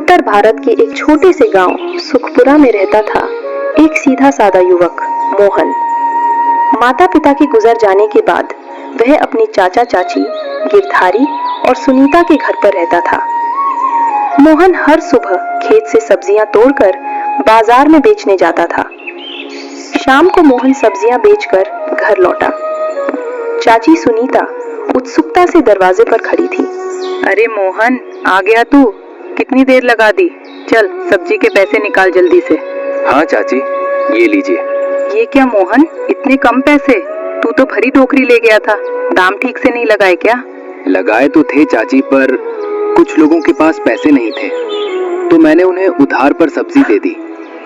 उत्तर भारत के एक छोटे से गांव सुखपुरा में रहता था एक सीधा साधा युवक मोहन। माता पिता के गुजर जाने के बाद वह अपने चाचा चाची गिरधारी और सुनीता के घर पर रहता था। मोहन हर सुबह खेत से सब्जियां तोड़कर बाजार में बेचने जाता था। शाम को मोहन सब्जियां बेचकर घर लौटा। चाची सुनीता उत्सुकता से दरवाजे पर खड़ी थी। अरे मोहन, आ गया तू? कितनी देर लगा दी? चल सब्जी के पैसे निकाल जल्दी से। हाँ चाची, ये लीजिए। ये क्या मोहन, इतने कम पैसे? तू तो भरी टोकरी ले गया था, दाम ठीक से नहीं लगाए क्या? लगाए तो थे चाची, पर कुछ लोगों के पास पैसे नहीं थे तो मैंने उन्हें उधार पर सब्जी दे दी।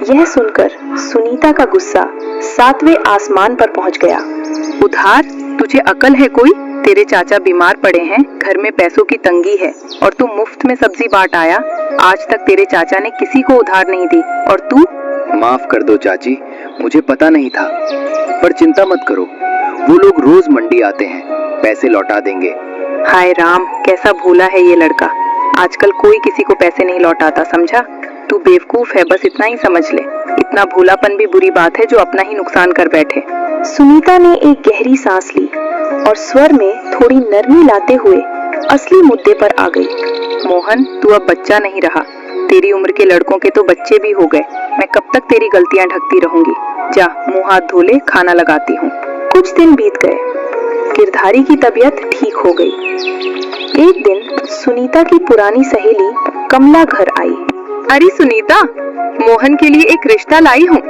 यह सुनकर सुनीता का गुस्सा सातवें आसमान पर पहुंच गया। उधार? तुझे अकल है कोई? तेरे चाचा बीमार पड़े हैं, घर में पैसों की तंगी है और तू मुफ्त में सब्जी बांट आया। आज तक तेरे चाचा ने किसी को उधार नहीं दी और तू? माफ कर दो चाची, मुझे पता नहीं था। पर चिंता मत करो, वो लोग रोज मंडी आते हैं, पैसे लौटा देंगे। हाय राम, कैसा भोला है ये लड़का। आजकल कोई किसी को पैसे नहीं लौटाता, समझा? तू बेवकूफ है, बस इतना ही समझ ले। इतना भोलापन भी बुरी बात है जो अपना ही नुकसान कर बैठे। सुनीता ने एक गहरी सांस ली और स्वर में थोड़ी नरमी लाते हुए असली मुद्दे पर आ गई। मोहन, तू अब बच्चा नहीं रहा। तेरी उम्र के लड़कों के तो बच्चे भी हो गए। मैं कब तक तेरी गलतियां ढकती रहूंगी? जा मुंह हाथ धो ले, खाना लगाती हूँ। कुछ दिन बीत गए। गिरधारी की तबीयत ठीक हो गई। एक दिन सुनीता की पुरानी सहेली कमला घर आई। अरे सुनीता, मोहन के लिए एक रिश्ता लाई हूँ।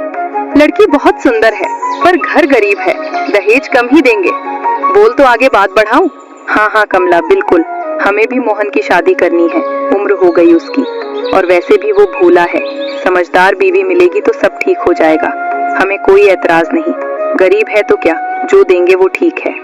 लड़की बहुत सुंदर है पर घर गरीब है, दहेज कम ही देंगे। बोल तो आगे बात बढ़ाऊं? हाँ हाँ कमला, बिल्कुल। हमें भी मोहन की शादी करनी है, उम्र हो गई उसकी, और वैसे भी वो भोला है। समझदार बीवी मिलेगी तो सब ठीक हो जाएगा। हमें कोई ऐतराज नहीं। गरीब है तो क्या, जो देंगे वो ठीक है।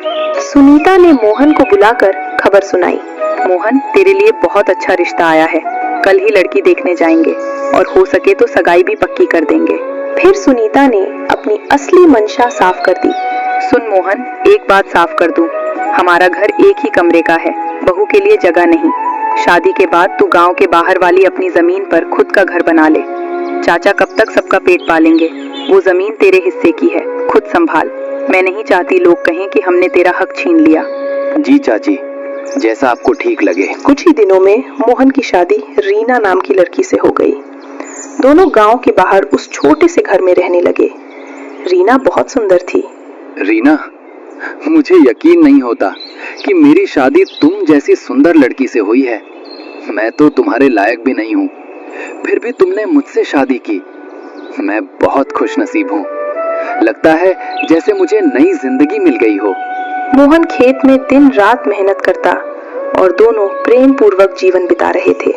सुनीता ने मोहन को बुलाकर खबर सुनाई। मोहन, तेरे लिए बहुत अच्छा रिश्ता आया है। कल ही लड़की देखने जाएंगे और हो सके तो सगाई भी पक्की कर देंगे। फिर सुनीता ने अपनी असली मंशा साफ कर दी। सुन मोहन, एक बात साफ कर दूं, हमारा घर एक ही कमरे का है, बहू के लिए जगह नहीं। शादी के बाद तू गांव के बाहर वाली अपनी जमीन पर खुद का घर बना ले। चाचा कब तक सबका पेट पालेंगे? वो जमीन तेरे हिस्से की है, खुद संभाल। मैं नहीं चाहती लोग कहें कि हमने तेरा हक छीन लिया। जी चाची, जैसा आपको ठीक लगे। कुछ ही दिनों में मोहन की शादी रीना नाम की लड़की से हो गई। दोनों गांव के बाहर उस छोटे से घर में रहने लगे। रीना बहुत सुंदर थी। रीना, मुझे यकीन नहीं होता कि मेरी शादी तुम जैसी सुंदर लड़की से हुई है। मैं तो तुम्हारे लायक भी नहीं हूँ, फिर भी तुमने मुझसे शादी की। मैं बहुत खुशनसीब हूँ। लगता है जैसे मुझे नई जिंदगी मिल गई हो। मोहन खेत में दिन रात मेहनत करता और दोनों प्रेम पूर्वक जीवन बिता रहे थे।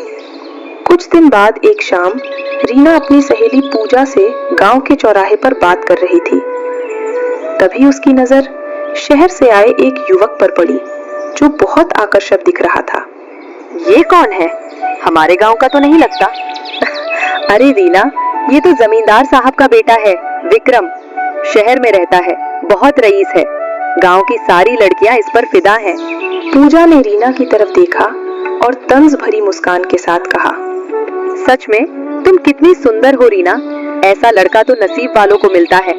कुछ दिन बाद एक शाम रीना अपनी सहेली पूजा से गांव के चौराहे पर बात कर रही थी। तभी उसकी नजर शहर से आए एक युवक पर पड़ी जो बहुत आकर्षक दिख रहा था। ये कौन है? हमारे गांव का तो नहीं लगता। अरे रीना, ये तो जमींदार साहब का बेटा है, विक्रम। शहर में रहता है, बहुत रईस है। गांव की सारी लड़कियां इस पर फिदा हैं। पूजा ने रीना की तरफ देखा और तंज भरी मुस्कान के साथ कहा, सच में तुम कितनी सुंदर हो रीना। ऐसा लड़का तो नसीब वालों को मिलता है।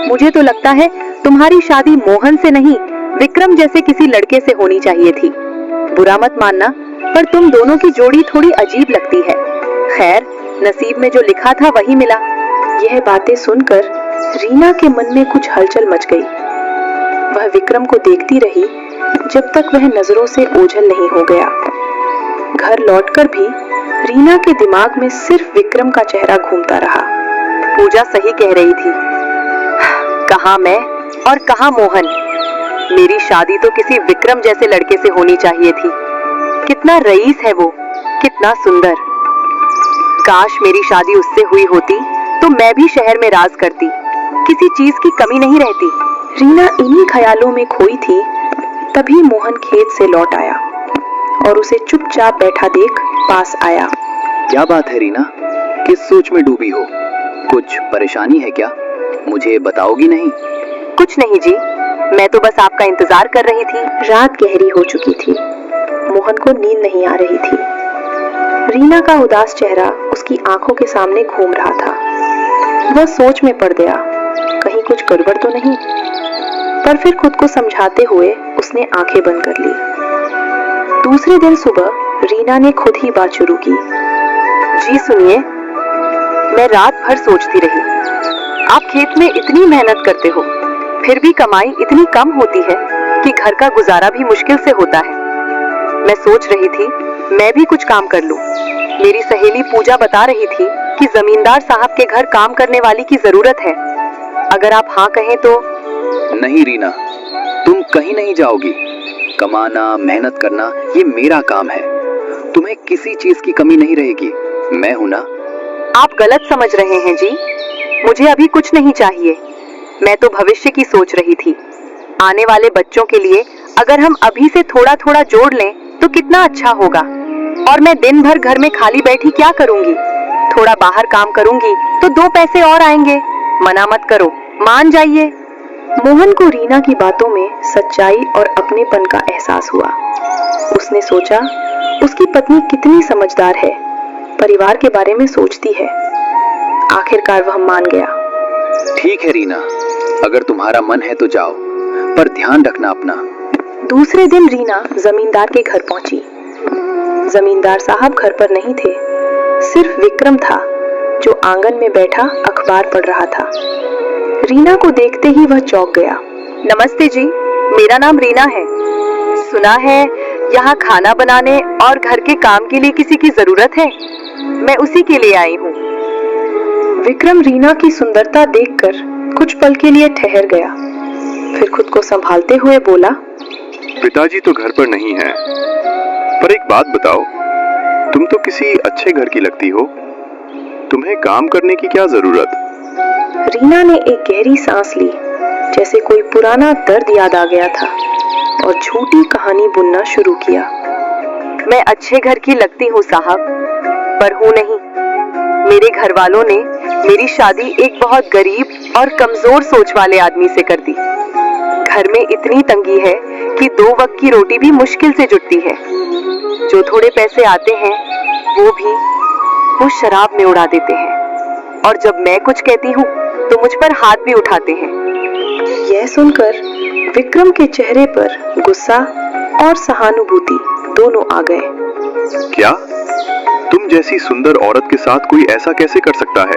मुझे तो लगता है तुम्हारी शादी मोहन से नहीं, विक्रम जैसे किसी लड़के से होनी चाहिए थी। बुरा मत मानना, पर तुम दोनों की जोड़ी थोड़ी अजीब लगती है। खैर, नसीब में जो लिखा था वही मिला। यह बातें सुनकर रीना के मन में कुछ हलचल मच गई। वह विक्रम को देखती रही जब तक वह नजरों से ओझल नहीं हो गया। घर लौटकर भी रीना के दिमाग में सिर्फ विक्रम का चेहरा घूमता रहा। पूजा सही कह रही थी। कहाँ मैं और कहाँ मोहन। मेरी शादी तो किसी विक्रम जैसे लड़के से होनी चाहिए थी। कितना रईस है वो, कितना सुंदर। काश मेरी शादी उससे हुई होती तो मैं भी शहर में राज करती, किसी चीज की कमी नहीं रहती। रीना इन्हीं ख्यालों में खोई थी, तभी मोहन खेत से लौट आया और उसे चुपचाप बैठा देख पास आया। क्या बात है रीना, किस सोच में डूबी हो? कुछ परेशानी है क्या? मुझे बताओगी नहीं? कुछ नहीं जी, मैं तो बस आपका इंतजार कर रही थी। रात गहरी हो चुकी थी। मोहन को नींद नहीं आ रही थी। रीना का उदास चेहरा उसकी आंखों के सामने घूम रहा था। वह सोच में पड़ गया, कहीं कुछ गड़बड़ तो नहीं। पर फिर खुद को समझाते हुए उसने आंखें बंद कर ली। दूसरे दिन सुबह रीना ने खुद ही बात शुरू की। जी सुनिए, मैं रात भर सोचती रही, आप खेत में इतनी मेहनत करते हो, फिर भी कमाई इतनी कम होती है कि घर का गुजारा भी मुश्किल से होता है। मैं सोच रही थी मैं भी कुछ काम कर लूं। मेरी सहेली पूजा बता रही थी कि जमींदार साहब के घर काम करने वाली की जरूरत है। अगर आप हाँ कहें तो। नहीं रीना, तुम कहीं नहीं जाओगी। कमाना, मेहनत करना ये मेरा काम है। तुम्हें किसी चीज की कमी नहीं रहेगी, मैं हूं ना। आप गलत समझ रहे हैं जी, मुझे अभी कुछ नहीं चाहिए। मैं तो भविष्य की सोच रही थी। आने वाले बच्चों के लिए अगर हम अभी से थोड़ा थोड़ा जोड़ लें तो कितना अच्छा होगा। और मैं दिन भर घर में खाली बैठी क्या करूंगी? थोड़ा बाहर काम करूंगी तो 2 पैसे और आएंगे। मना मत करो, मान जाइए। मोहन को रीना की बातों में सच्चाई और अपनेपन का एहसास हुआ। उसने सोचा, उसकी पत्नी कितनी समझदार है, परिवार के बारे में सोचती है। आखिरकार वह मान गया। ठीक है रीना, अगर तुम्हारा मन है तो जाओ, पर ध्यान रखना अपना। दूसरे दिन रीना जमींदार के घर पहुंची। जमींदार साहब घर पर नहीं थे, सिर्फ विक्रम था जो आंगन में बैठा अखबार पढ़ रहा था। रीना को देखते ही वह चौंक गया। नमस्ते जी, मेरा नाम रीना है। सुना है यहाँ खाना बनाने और घर के काम के लिए किसी की जरूरत है, मैं उसी के लिए आई हूँ। विक्रम रीना की सुंदरता देखकर कुछ पल के लिए ठहर गया, फिर खुद को संभालते हुए बोला, पिताजी तो घर पर नहीं है, पर एक बात बताओ, तुम तो किसी अच्छे घर की लगती हो, तुम्हें काम करने की क्या जरूरत? रीना ने एक गहरी सांस ली, जैसे कोई पुराना दर्द याद आ गया था, और झूठी कहानी बुनना शुरू किया। मैं अच्छे घर की लगती हूँ साहब, पर हूँ नहीं। मेरे घर वालों ने मेरी शादी एक बहुत गरीब और कमजोर सोच वाले आदमी से कर दी। घर में इतनी तंगी है कि 2 वक्त की रोटी भी मुश्किल से जुटती है। जो थोड़े पैसे आते हैं वो शराब में उड़ा देते हैं, और जब मैं कुछ कहती हूँ तो मुझ पर हाथ भी उठाते हैं। यह सुनकर विक्रम के चेहरे पर गुस्सा और सहानुभूति दोनों आ गए। क्या तुम जैसी सुंदर औरत के साथ कोई ऐसा कैसे कर सकता है?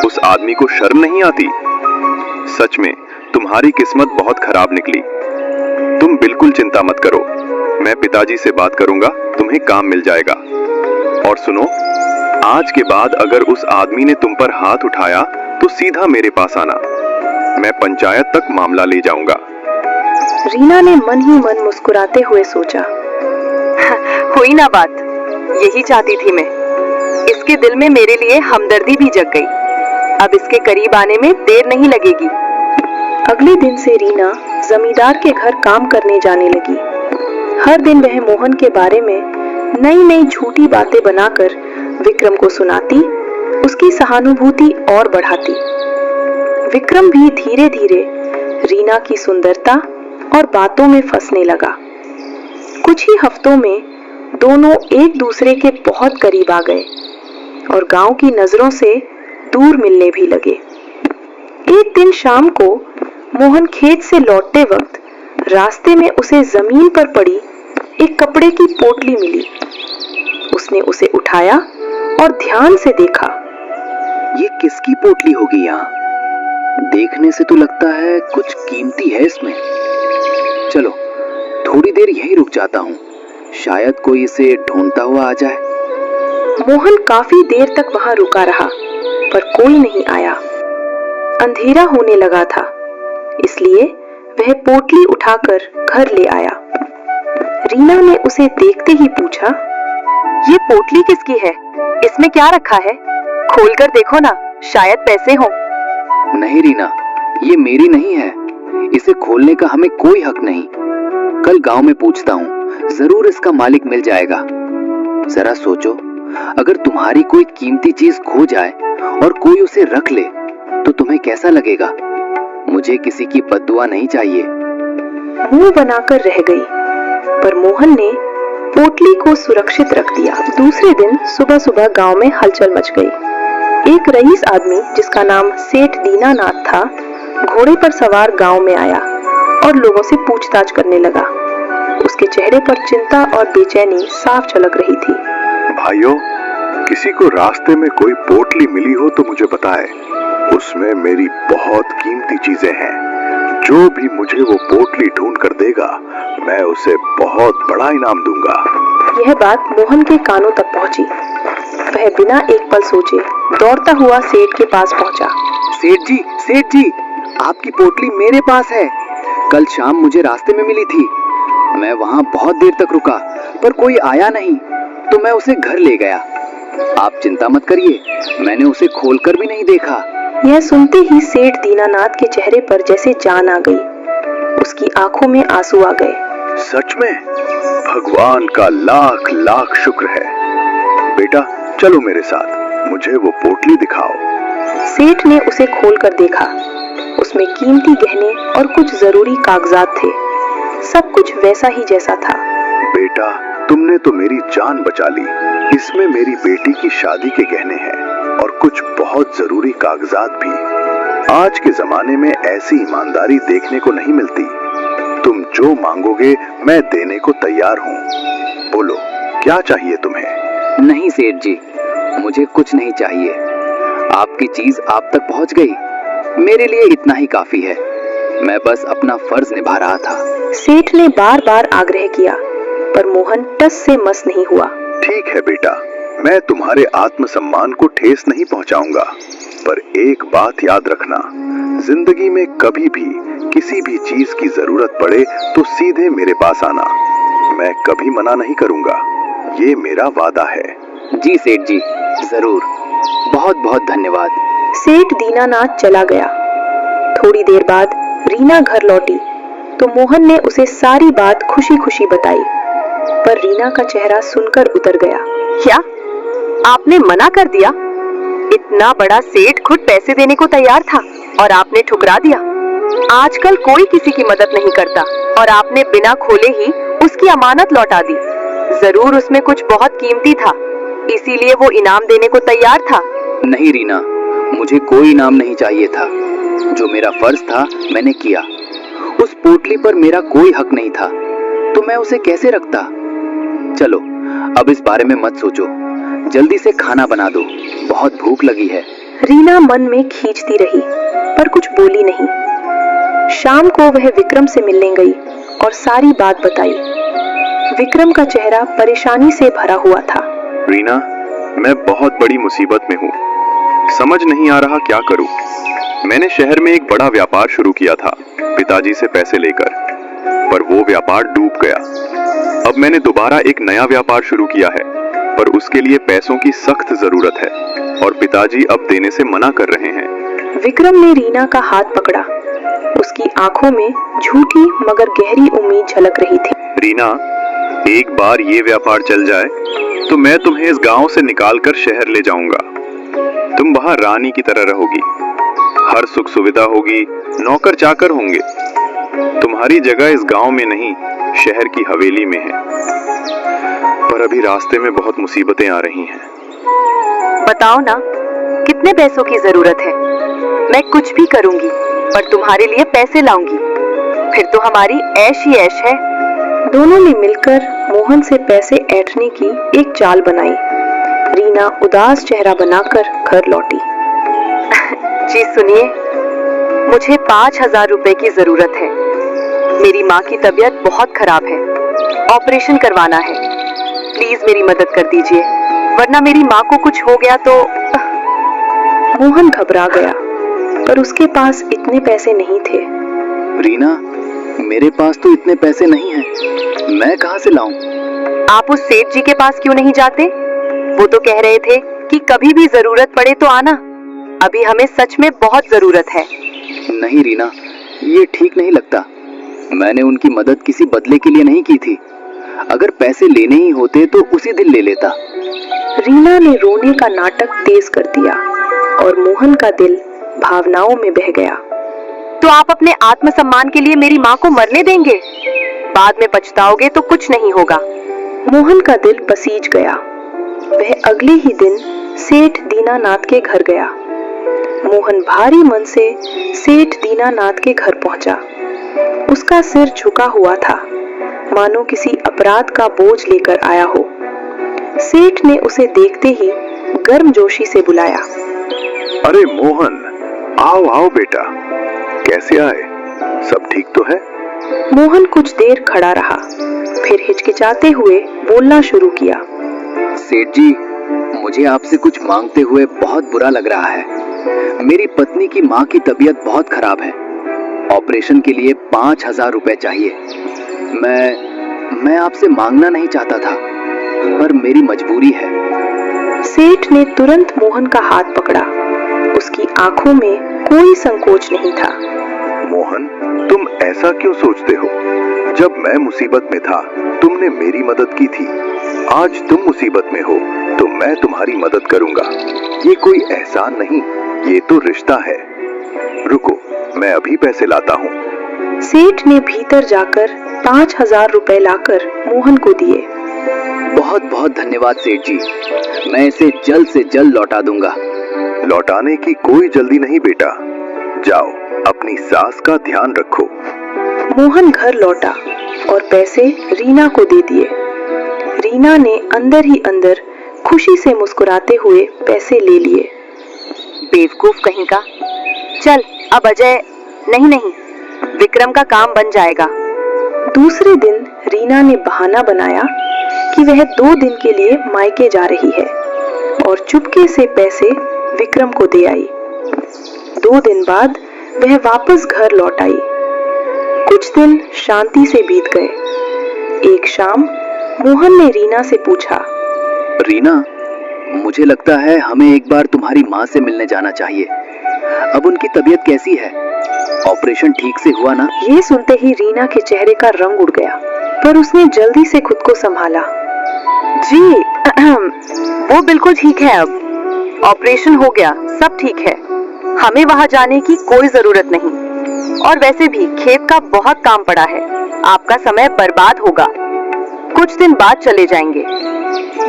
उस आदमी को शर्म नहीं आती? सच में तुम्हारी किस्मत बहुत खराब निकली। तुम बिल्कुल चिंता मत करो, मैं पिताजी से बात करूंगा, तुम्हें काम मिल जाएगा। और सुनो, आज के बाद अगर उस आदमी ने तुम पर हाथ उठाया तो सीधा मेरे पास आना, मैं पंचायत तक मामला ले जाऊंगा। रीना ने मन ही मन मुस्कुराते हुए सोचा, हुई ना बात, यही चाहती थी मैं। इसके दिल में मेरे लिए हमदर्दी भी जग गई, अब इसके करीब आने में देर नहीं लगेगी। अगले दिन से रीना जमींदार के घर काम करने जाने लगी। हर दिन वह मोहन के बारे में नई नई झूठी बातें बनाकर विक्रम को सुनाती, उसकी सहानुभूति और बढ़ाती। विक्रम भी धीरे धीरे रीना की सुंदरता और बातों में फंसने लगा। कुछ ही हफ्तों में दोनों एक दूसरे के बहुत करीब आ गए और गांव की नजरों से दूर मिलने भी लगे। एक दिन शाम को मोहन खेत से लौटते वक्त रास्ते में उसे जमीन पर पड़ी एक कपड़े की पोटली मिली। उसने उसे उठाया और ध्यान से देखा। ये किसकी पोटली होगी यहाँ? देखने से तो लगता है कुछ कीमती है इसमें। चलो थोड़ी देर यहीं रुक जाता हूँ, शायद कोई इसे ढूंढता हुआ आ जाए। मोहन काफी देर तक वहां रुका रहा, पर कोई नहीं आया। अंधेरा होने लगा था, इसलिए वह पोटली उठाकर घर ले आया। रीना ने उसे देखते ही पूछा, ये पोटली किसकी है? इसमें क्या रखा है? खोलकर देखो ना, शायद पैसे हों। नहीं रीना, ये मेरी नहीं है, इसे खोलने का हमें कोई हक नहीं। कल गांव में पूछता हूँ, जरूर इसका मालिक मिल जाएगा। जरा सोचो, अगर तुम्हारी कोई कीमती चीज खो जाए और कोई उसे रख ले तो तुम्हें कैसा लगेगा? मुझे किसी की बद्दुआ नहीं चाहिए। मुंह बनाकर रह गई, पर मोहन ने पोटली को सुरक्षित रख दिया। दूसरे दिन सुबह सुबह गांव में हलचल मच गई। एक रईस आदमी जिसका नाम सेठ दीनानाथ था, घोड़े पर सवार गांव में आया और लोगों से पूछताछ करने लगा। उसके चेहरे पर चिंता और बेचैनी साफ झलक रही थी। भाइयों, किसी को रास्ते में कोई पोटली मिली हो तो मुझे बताए। उसमें मेरी बहुत कीमती चीजें हैं। जो भी मुझे वो पोटली ढूंढ कर देगा, मैं उसे बहुत बड़ा इनाम दूंगा। यह बात मोहन के कानों तक पहुंची। वह बिना एक पल सोचे दौड़ता हुआ सेठ के पास पहुंचा। सेठ जी, आपकी पोटली मेरे पास है। कल शाम मुझे रास्ते में मिली थी। मैं वहां बहुत देर तक रुका, पर कोई आया नहीं, तो मैं उसे घर ले गया। आप चिंता मत करिए, मैंने उसे खोलकर भी नहीं देखा। यह सुनते ही सेठ दीनानाथ के चेहरे पर जैसे जान आ गई। उसकी आंखों में आंसू आ गए। सच में? भगवान का लाख लाख शुक्र है। बेटा, चलो मेरे साथ, मुझे वो पोटली दिखाओ। सेठ ने उसे खोलकर देखा। उसमें कीमती गहने और कुछ जरूरी कागजात थे। सब कुछ वैसा ही जैसा था। बेटा, तुमने तो मेरी जान बचा ली। इसमें मेरी बेटी की शादी के गहने हैं और कुछ बहुत जरूरी कागजात भी। आज के जमाने में ऐसी ईमानदारी देखने को नहीं मिलती। तुम जो मांगोगे मैं देने को तैयार हूँ। बोलो, क्या चाहिए तुम्हें? नहीं सेठ जी, मुझे कुछ नहीं चाहिए। आपकी चीज आप तक पहुंच गई, मेरे लिए इतना ही काफी है। मैं बस अपना फर्ज निभा रहा था। सेठ ने बार बार आग्रह किया, पर मोहन टस से मस नहीं हुआ। ठीक है बेटा, मैं तुम्हारे आत्मसम्मान को ठेस नहीं पहुंचाऊंगा, पर एक बात याद रखना, जिंदगी में कभी भी किसी भी चीज की जरूरत पड़े तो सीधे मेरे पास आना। मैं कभी मना नहीं करूंगा, ये मेरा वादा है। जी सेठ जी, जरूर। बहुत बहुत धन्यवाद। सेठ दीनानाथ चला गया। थोड़ी देर बाद रीना घर लौटी तो मोहन ने उसे सारी बात खुशी खुशी बताई, पर रीना का चेहरा सुनकर उतर गया। क्या आपने मना कर दिया? इतना बड़ा सेठ खुद पैसे देने को तैयार था और आपने ठुकरा दिया। आजकल कोई किसी की मदद नहीं करता और आपने बिना खोले ही उसकी अमानत लौटा दी। जरूर उसमें कुछ बहुत कीमती था, इसीलिए वो इनाम देने को तैयार था। नहीं रीना, मुझे कोई इनाम नहीं चाहिए था। जो मेरा फर्ज था मैंने किया। उस पोटली पर मेरा कोई हक नहीं था, तो मैं उसे कैसे रखता। चलो अब इस बारे में मत सोचो, जल्दी से खाना बना दो, बहुत भूख लगी है। रीना मन में खींचती रही पर कुछ बोली नहीं। शाम को वह विक्रम से मिलने गई और सारी बात बताई। विक्रम का चेहरा परेशानी से भरा हुआ था। रीना, मैं बहुत बड़ी मुसीबत में हूँ। समझ नहीं आ रहा क्या करूँ। मैंने शहर में एक बड़ा व्यापार शुरू किया था पिताजी से पैसे लेकर, पर वो व्यापार डूब गया। अब मैंने दोबारा एक नया व्यापार शुरू किया है, पर उसके लिए पैसों की सख्त जरूरत है और पिताजी अब देने से मना कर रहे हैं। विक्रम ने रीना का हाथ पकड़ा। उसकी आंखों में झूठी मगर गहरी उम्मीद झलक रही थी। रीना, एक बार ये व्यापार चल जाए तो मैं तुम्हें इस गांव से निकालकर शहर ले जाऊंगा। तुम वहां रानी की तरह रहोगी, हर सुख सुविधा होगी, नौकर चाकर होंगे। तुम्हारी जगह इस गांव में नहीं, शहर की हवेली में है। पर अभी रास्ते में बहुत मुसीबतें आ रही हैं। बताओ ना, कितने पैसों की जरूरत है? मैं कुछ भी करूंगी, पर तुम्हारे लिए पैसे लाऊंगी। फिर तो हमारी ऐश ही ऐश है। दोनों ने मिलकर मोहन से पैसे ऐंठने की एक चाल बनाई। रीना उदास चेहरा बनाकर घर लौटी। जी सुनिए, मुझे 5,000 रुपए की जरूरत है। मेरी माँ की तबीयत बहुत खराब है, ऑपरेशन करवाना है। प्लीज मेरी मदद कर दीजिए, वरना मेरी माँ को कुछ हो गया तो। मोहन घबरा गया, पर उसके पास इतने पैसे नहीं थे। रीना, मेरे पास तो इतने पैसे नहीं हैं, मैं कहाँ से लाऊं? आप उस सेठ जी के पास क्यों नहीं जाते? वो तो कह रहे थे कि कभी भी जरूरत पड़े तो आना। अभी हमें सच में बहुत जरूरत है। नहीं रीना, ये ठीक नहीं लगता। मैंने उनकी मदद किसी बदले के लिए नहीं की थी। अगर पैसे लेने ही होते तो उसी दिन ले लेता। रीना ने रोने का नाटक तेज कर दिया और मोहन का दिल भावनाओं में बह गया। तो आप अपने आत्मसम्मान के लिए मेरी माँ को मरने देंगे? बाद में पछताओगे तो कुछ नहीं होगा। मोहन का दिल पसीज गया। वह अगले ही दिन सेठ दीनानाथ के घर गया। मोहन भारी मन से सेठ दीनानाथ के घर पहुंचा। उसका सिर झुका हुआ था, मानो किसी अपराध का बोझ लेकर आया हो। सेठ ने उसे देखते ही गर्मजोशी से बुलाया। अरे मोहन, आओ आओ बेटा, कैसे आए? सब ठीक तो है? मोहन कुछ देर खड़ा रहा, फिर हिचकिचाते हुए बोलना शुरू किया। सेठ जी, मुझे आपसे कुछ मांगते हुए बहुत बुरा लग रहा है। मेरी पत्नी की माँ की तबीयत बहुत खराब है। ऑपरेशन के लिए 5,000 रुपए चाहिए। मैं आपसे मांगना नहीं चाहता था, पर मेरी मजबूरी है। सेठ ने तुरंत मोहन का हाथ पकड़ा। उसकी आंखों में कोई संकोच नहीं था। मोहन, तुम ऐसा क्यों सोचते हो? जब मैं मुसीबत में था, तुमने मेरी मदद की थी। आज तुम मुसीबत में हो, तो मैं तुम्हारी मदद करूंगा। ये कोई एहसान नहीं, ये तो रिश्ता है। रुको, मैं अभी पैसे लाता हूँ। सेठ ने भीतर जाकर 5,000 रुपए लाकर मोहन को दिए। बहुत बहुत धन्यवाद सेठ जी, मैं इसे जल्द से जल्द लौटा दूंगा। लौटाने की कोई जल्दी नहीं बेटा, जाओ अपनी सास का ध्यान रखो। मोहन घर लौटा और पैसे रीना को दे दिए। रीना ने अंदर ही अंदर खुशी से मुस्कुराते हुए पैसे ले लिए। बेवकूफ कहीं का। चल अब अजय, नहीं, विक्रम का काम बन जाएगा। दूसरे दिन रीना ने बहाना बनाया कि वह 2 दिन के लिए मायके जा रही है और चुपके से पैसे विक्रम को दे आई। 2 दिन बाद वह वापस घर लौट आई। कुछ दिन शांति से बीत गए। एक शाम मोहन ने रीना से पूछा। रीना, मुझे लगता है हमें एक बार तुम्हारी माँ से मिलने जाना चाहिए। अब उनकी तबीयत कैसी है? ऑपरेशन ठीक से हुआ ना? ये सुनते ही रीना के चेहरे का रंग उड़ गया, पर उसने जल्दी से खुद को संभाला। जी वो बिल्कुल ठीक है। अब ऑपरेशन हो गया, सब ठीक है। हमें वहां जाने की कोई जरूरत नहीं। और वैसे भी खेत का बहुत काम पड़ा है, आपका समय बर्बाद होगा। कुछ दिन बाद चले जाएंगे।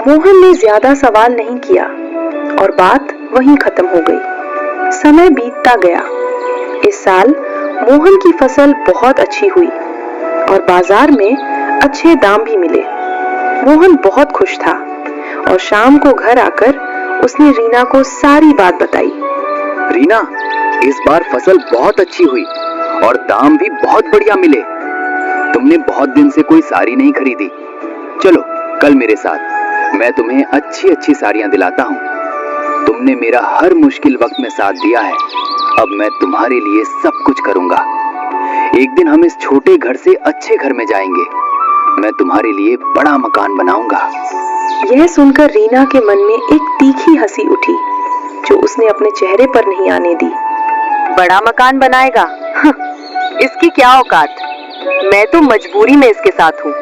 मोहन ने ज्यादा सवाल नहीं किया और बात वहीं खत्म हो गई। समय बीतता गया। इस साल मोहन की फसल बहुत अच्छी हुई और बाजार में अच्छे दाम भी मिले। मोहन बहुत खुश था और शाम को घर आकर उसने रीना को सारी बात बताई। रीना, इस बार फसल बहुत अच्छी हुई और दाम भी बहुत बढ़िया मिले। तुमने बहुत दिन से कोई साड़ी नहीं खरीदी। चलो कल मेरे साथ, मैं तुम्हें अच्छी अच्छी साड़ियां दिलाता हूँ। तुमने मेरा हर मुश्किल वक्त में साथ दिया है, अब मैं तुम्हारे लिए सब कुछ करूंगा। एक दिन हम इस छोटे घर से अच्छे घर में जाएंगे। मैं तुम्हारे लिए बड़ा मकान बनाऊंगा। यह सुनकर रीना के मन में एक तीखी हंसी उठी, जो उसने अपने चेहरे पर नहीं आने दी। बड़ा मकान बनाएगा? इसकी क्या औकात। मैं तो मजबूरी में इसके साथ हूँ।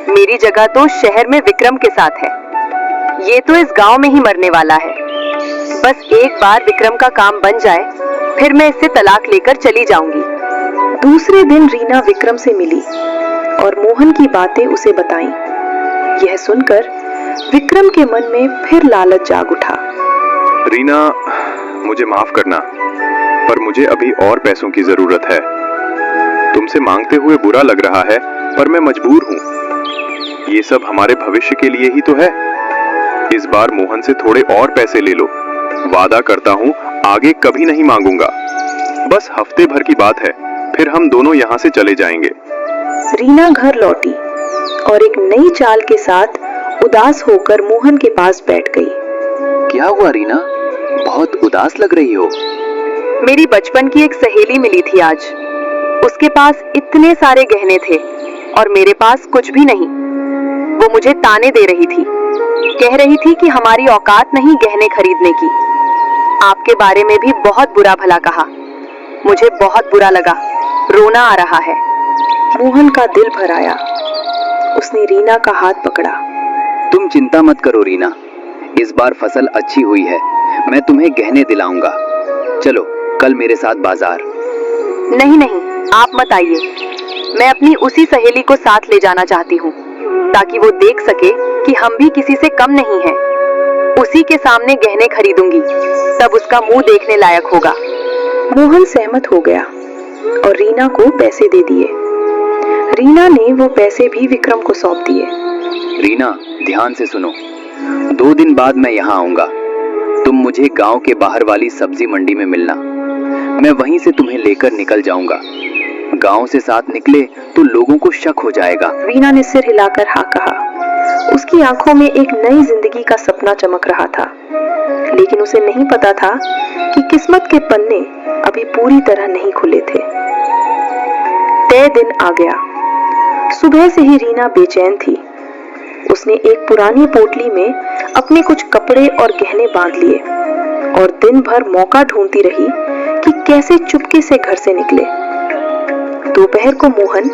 मेरी जगह तो शहर में विक्रम के साथ है। ये तो इस गांव में ही मरने वाला है। बस एक बार विक्रम का काम बन जाए, फिर मैं इससे तलाक लेकर चली जाऊंगी। दूसरे दिन रीना विक्रम से मिली और मोहन की बातें उसे बताईं। यह सुनकर विक्रम के मन में फिर लालच जाग उठा। रीना, मुझे माफ करना, पर मुझे अभी और पैसों की जरूरत है। तुमसे मांगते हुए बुरा लग रहा है, पर मैं मजबूर हूँ। ये सब हमारे भविष्य के लिए ही तो है। इस बार मोहन से थोड़े और पैसे ले लो। वादा करता हूँ आगे कभी नहीं मांगूंगा। बस हफ्ते भर की बात है, फिर हम दोनों यहाँ से चले जाएंगे। रीना घर लौटी और एक नई चाल के साथ उदास होकर मोहन के पास बैठ गई। क्या हुआ रीना, बहुत उदास लग रही हो? मेरी बचपन की एक सहेली मिली थी आज। उसके पास इतने सारे गहने थे और मेरे पास कुछ भी नहीं। वो मुझे ताने दे रही थी, कह रही थी कि हमारी औकात नहीं गहने खरीदने की। आपके बारे में भी बहुत बुरा भला कहा। मुझे बहुत बुरा लगा, रोना आ रहा है। मोहन का दिल भर आया। उसने रीना का हाथ पकड़ा। तुम चिंता मत करो रीना, इस बार फसल अच्छी हुई है। मैं तुम्हें गहने दिलाऊंगा। चलो कल मेरे साथ बाजार। नहीं, आप मत आइए। मैं अपनी उसी सहेली को साथ ले जाना चाहती हूँ। ताकि वो देख सके कि हम भी किसी से कम नहीं हैं। उसी के सामने गहने खरीदूंगी, तब उसका मुंह देखने लायक होगा। मोहन सहमत हो गया और रीना को पैसे दे दिए। रीना ने वो पैसे भी विक्रम को सौंप दिए। रीना, ध्यान से सुनो। 2 दिन बाद मैं यहाँ आऊंगा। तुम मुझे गांव के बाहर वाली सब्जी मंडी में मिलना। मैं वहीं से तुम्हें लेकर निकल जाऊंगा। गांव से साथ निकले तो लोगों को शक हो जाएगा। रीना ने सिर हिलाकर हाँ कहा। उसकी आंखों में एक नई जिंदगी का सपना चमक रहा था, लेकिन उसे नहीं पता था कि किस्मत के पन्ने अभी पूरी तरह नहीं खुले थे। तय दिन आ गया। सुबह से ही रीना बेचैन थी। उसने एक पुरानी पोटली में अपने कुछ कपड़े और गहने बांध लिए और दिन भर मौका ढूंढती रही कि कैसे चुपके से घर से निकले। दोपहर को मोहन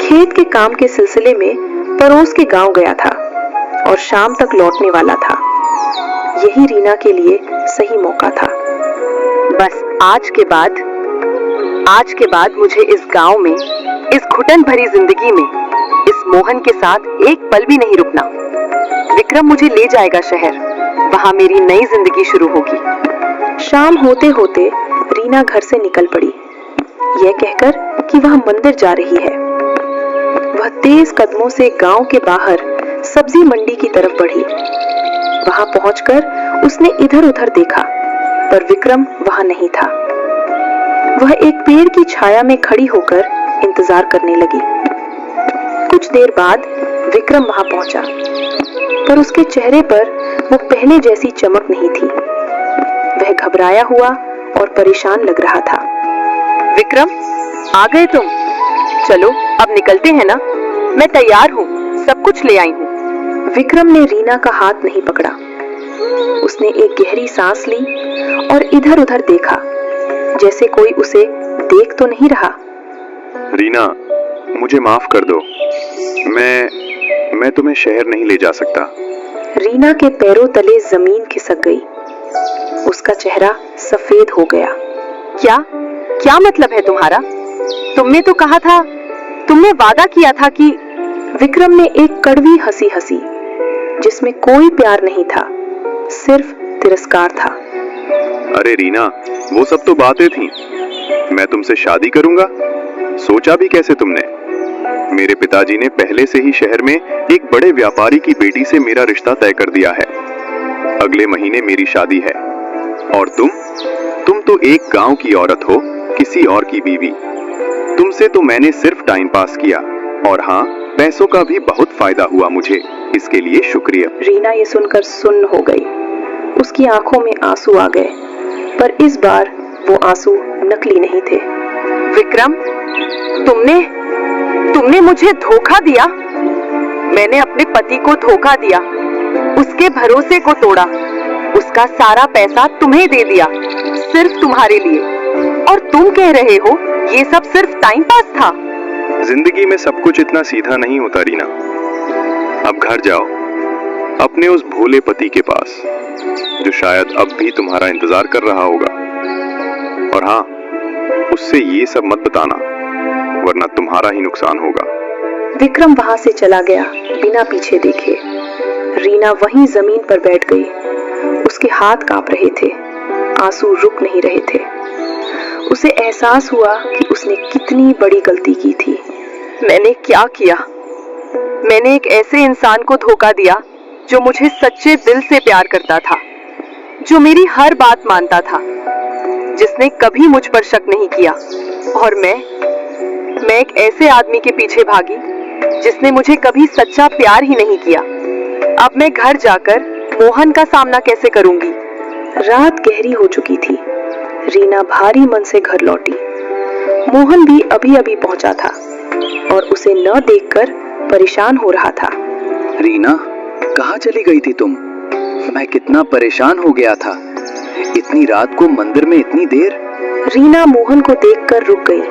खेत के काम के सिलसिले में पड़ोस के गांव गया था और शाम तक लौटने वाला था। यही रीना के लिए सही मौका था। बस आज के बाद मुझे इस गांव में, इस घुटन भरी जिंदगी में, इस मोहन के साथ एक पल भी नहीं रुकना। विक्रम मुझे ले जाएगा शहर, वहां मेरी नई जिंदगी शुरू होगी। शाम होते होते रीना घर से निकल पड़ी, यह कहकर कि वह मंदिर जा रही है। वह तेज कदमों से गांव के बाहर सब्जी मंडी की तरफ बढ़ी। वहां पहुंचकर उसने इधर उधर देखा, पर विक्रम वहां नहीं था। वह एक पेड़ की छाया में खड़ी होकर इंतजार करने लगी। कुछ देर बाद विक्रम वहां पहुंचा, पर उसके चेहरे पर वो पहले जैसी चमक नहीं थी। वह घबराया हुआ और परेशान लग रहा था। विक्रम, आ गए तुम? चलो अब निकलते हैं ना, मैं तैयार हूँ, सब कुछ ले आई हूँ। विक्रम ने रीना का हाथ नहीं पकड़ा। उसने एक गहरी सांस ली और इधर उधर देखा, जैसे कोई उसे देख तो नहीं रहा। रीना, मुझे माफ कर दो। मैं तुम्हें शहर नहीं ले जा सकता। रीना के पैरों तले जमीन खिसक गई। उसका चेहरा सफेद हो गया। क्या मतलब है तुम्हारा? तुमने तो कहा था, तुमने वादा किया था कि... विक्रम ने एक कड़वी हंसी हंसी, जिसमें कोई प्यार नहीं था, सिर्फ तिरस्कार था। अरे रीना, वो सब तो बातें थी। मैं तुमसे शादी करूंगा, सोचा भी कैसे तुमने? मेरे पिताजी ने पहले से ही शहर में एक बड़े व्यापारी की बेटी से मेरा रिश्ता तय कर दिया है। अगले महीने मेरी शादी है। और तुम तो एक गांव की औरत हो, किसी और की बीवी। तुमसे तो मैंने सिर्फ टाइम पास किया, और हाँ, पैसों का भी बहुत फायदा हुआ मुझे, इसके लिए शुक्रिया। रीना ये सुनकर सुन्न हो गई। उसकी आंखों में आंसू आ गए, पर इस बार वो आंसू नकली नहीं थे। विक्रम, तुमने मुझे धोखा दिया। मैंने अपने पति को धोखा दिया, उसके भरोसे को तोड़ा, उसका सारा पैसा तुम्हें दे दिया, सिर्फ तुम्हारे लिए। और तुम कह रहे हो ये सब सिर्फ टाइम पास था। जिंदगी में सब कुछ इतना सीधा नहीं होता रीना। अब घर जाओ, अपने उस भोले पति के पास, जो शायद अब भी तुम्हारा इंतजार कर रहा होगा। और हाँ, उससे ये सब मत बताना, वरना तुम्हारा ही नुकसान होगा। विक्रम वहां से चला गया बिना पीछे देखे। रीना वहीं जमीन पर बैठ गई। उसके हाथ कांप रहे थे, आंसू रुक नहीं रहे थे। उसे एहसास हुआ कि उसने कितनी बड़ी गलती की थी। मैंने क्या किया? मैंने एक ऐसे इंसान को धोखा दिया जो मुझे सच्चे दिल से प्यार करता था, जो मेरी हर बात मानता था, जिसने कभी मुझ पर शक नहीं किया। और मैं एक ऐसे आदमी के पीछे भागी जिसने मुझे कभी सच्चा प्यार ही नहीं किया। अब मैं घर जाकर मोहन का सामना कैसे करूंगी? रात गहरी हो चुकी थी। रीना भारी मन से घर लौटी। मोहन भी अभी अभी पहुंचा था और उसे न देखकर परेशान हो रहा था। रीना, कहाँ चली गई थी तुम? मैं कितना परेशान हो गया था। इतनी रात को मंदिर में इतनी देर। रीना मोहन को देखकर रुक गई।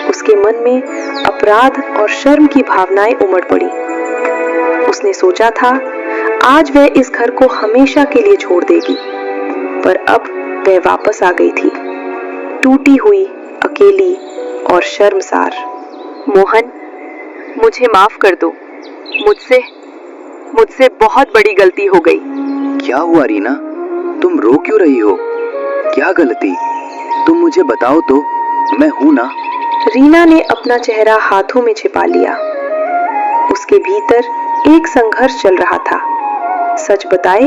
उसके मन में अपराध और शर्म की भावनाएं उमड़ पड़ी। उसने सोचा था आज वह इस घर को हमेशा के लिए छोड़ देगी, पर अब वह वापस आ गई थी, टूटी हुई, अकेली और शर्मसार। मोहन, मुझे माफ कर दो। मुझसे बहुत बड़ी गलती हो गई। क्या हुआ रीना, तुम रो क्यों रही हो? क्या गलती? तुम मुझे बताओ तो, मैं हूं ना। रीना ने अपना चेहरा हाथों में छिपा लिया। उसके भीतर एक संघर्ष चल रहा था, सच बताए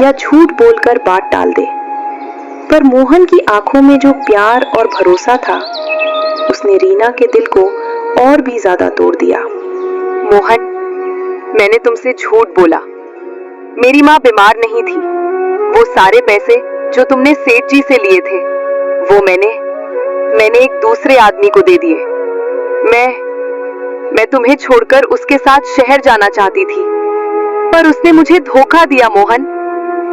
या झूठ बोलकर बात टाल दे। पर मोहन की आंखों में जो प्यार और भरोसा था, उसने रीना के दिल को और भी ज्यादा तोड़ दिया। मोहन, मैंने तुमसे झूठ बोला। मेरी माँ बीमार नहीं थी। वो सारे पैसे जो तुमने सेठ जी से लिए थे, वो मैंने एक दूसरे आदमी को दे दिए। मैं तुम्हें छोड़कर उसके साथ शहर जाना चाहती थी, पर उसने मुझे धोखा दिया मोहन।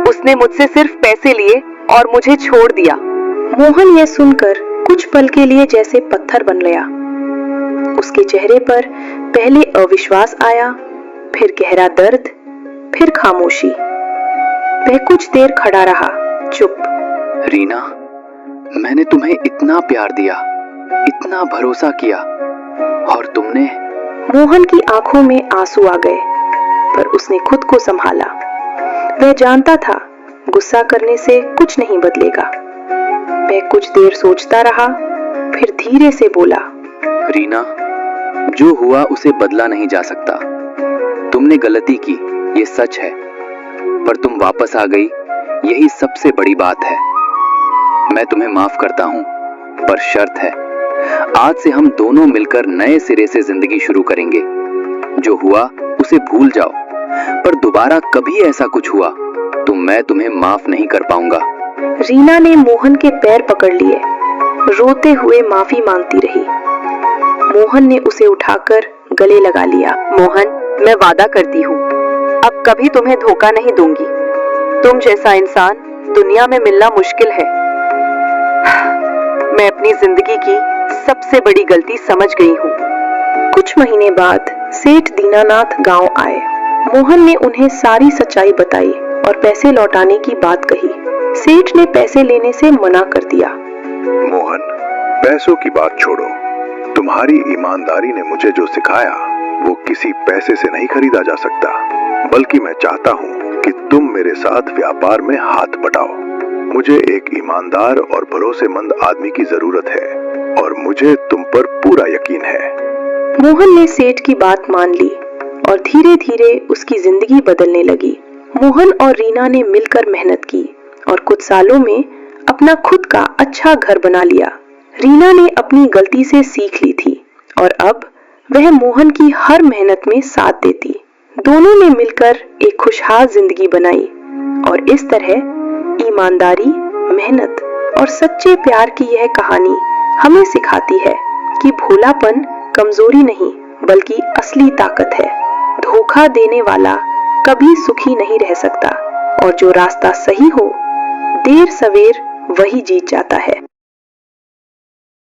उसने मुझसे सिर्फ पैसे लिए और मुझे छोड़ दिया। मोहन यह सुनकर कुछ पल के लिए जैसे पत्थर बन गया। उसके चेहरे पर पहले अविश्वास आया, फिर गहरा दर्द, फिर खामोशी। वह कुछ देर खड़ा रहा, चुप। रीना, मैंने तुम्हें इतना प्यार दिया, इतना भरोसा किया, और तुमने। मोहन की आंखों में आंसू आ गए, पर उसने खुद को संभाला। वह जानता था गुस्सा करने से कुछ नहीं बदलेगा। वह कुछ देर सोचता रहा, फिर धीरे से बोला, रीना, जो हुआ उसे बदला नहीं जा सकता। तुमने गलती की, ये सच है, पर तुम वापस आ गई, यही सबसे बड़ी बात है। मैं तुम्हें माफ करता हूं, पर शर्त है, आज से हम दोनों मिलकर नए सिरे से जिंदगी शुरू करेंगे। जो हुआ उसे भूल जाओ, पर दोबारा कभी ऐसा कुछ हुआ तो मैं तुम्हें माफ नहीं कर पाऊंगा। रीना ने मोहन के पैर पकड़ लिए, रोते हुए माफी मांगती रही। मोहन ने उसे उठाकर गले लगा लिया। मोहन, मैं वादा करती हूँ, अब कभी तुम्हें धोखा नहीं दूंगी। तुम जैसा इंसान दुनिया में मिलना मुश्किल है। मैं अपनी जिंदगी की सबसे बड़ी गलती समझ गई हूँ। कुछ महीने बाद सेठ दीनानाथ गांव आए। मोहन ने उन्हें सारी सच्चाई बताई और पैसे लौटाने की बात कही। सेठ ने पैसे लेने से मना कर दिया। मोहन, पैसों की बात छोड़ो। तुम्हारी ईमानदारी ने मुझे जो सिखाया, वो किसी पैसे से नहीं खरीदा जा सकता। बल्कि मैं चाहता हूँ कि तुम मेरे साथ व्यापार में हाथ बटाओ। मुझे एक ईमानदार और भरोसेमंद आदमी की जरूरत है, और मुझे तुम पर पूरा यकीन है। मोहन ने सेठ की बात मान ली और धीरे धीरे उसकी जिंदगी बदलने लगी। मोहन और रीना ने मिलकर मेहनत की और कुछ सालों में अपना खुद का अच्छा घर बना लिया। रीना ने अपनी गलती से सीख ली थी और अब वह मोहन की हर मेहनत में साथ देती। दोनों ने मिलकर एक खुशहाल जिंदगी बनाई, और इस तरह ईमानदारी, मेहनत और सच्चे प्यार की यह कहानी हमें सिखाती है कि भोलापन कमजोरी नहीं बल्कि असली ताकत है। धोखा देने वाला कभी सुखी नहीं रह सकता, और जो रास्ता सही हो, देर सवेर वही जीत जाता है।